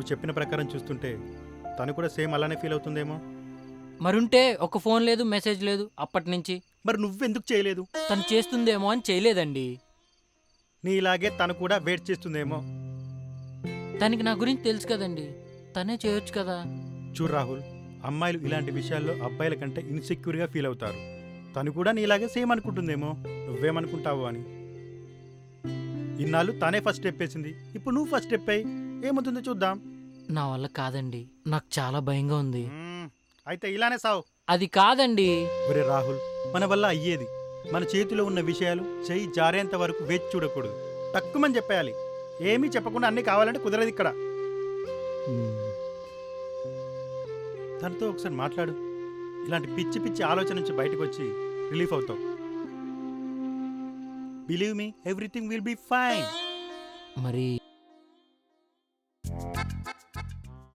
నువ్వు చెప్పిన ప్రకారం చూస్తుంటే తను కూడా సేమ్ అలానే ఫీల్ అవుతుందేమో. మరుంటే ఒక ఫోన్ లేదు, మెసేజ్ లేదు అప్పటి నుంచి. మరి నువ్వెందుకు చేయలేదు? తను చేస్తుందేమో అని చేయలేదండి. నీలాగే తను కూడా వెయిట్ చేస్తుందేమో. తనకి నా గురించి తెలుసు కదండి, తనే చేయొచ్చు కదా. చూడు రాహుల్, అమ్మాయిలు ఇలాంటి విషయాల్లో అబ్బాయిల కంటే ఇన్సెక్యూర్గా ఫీల్ అవుతారు. తను కూడా నీలాగే సేమ్ అనుకుంటుందేమో నువ్వేమనుకుంటావు అని. ఇన్నాళ్ళు తనే ఫస్ట్ స్టెప్ వేసింది, ఇప్పుడు నువ్వు ఫస్ట్ స్టెప్ అయ్యి ఏమవుతుందో చూద్దాం. నా వల్ల కాదండి, నాకు చాలా భయంగా ఉంది. అయితే ఇలానే సావు. అది కాదండి. ఒరే రాహుల్, మన వల్ల అయ్యేది. మన చేతిలో ఉన్న విషయాలు చెయ్యి జారేంత వరకు వేచి చూడకూడదు. తక్కువని చెప్పేయాలి. ఏమీ చెప్పకుండా అన్నీ కావాలంటే కుదరదు ఇక్కడ. తనతో ఒకసారి మాట్లాడు. ఇలాంటి పిచ్చి పిచ్చి ఆలోచన నుంచి బయటకు వచ్చి రిలీఫ్ అవుతావు. Believe me, everything will be fine. మరి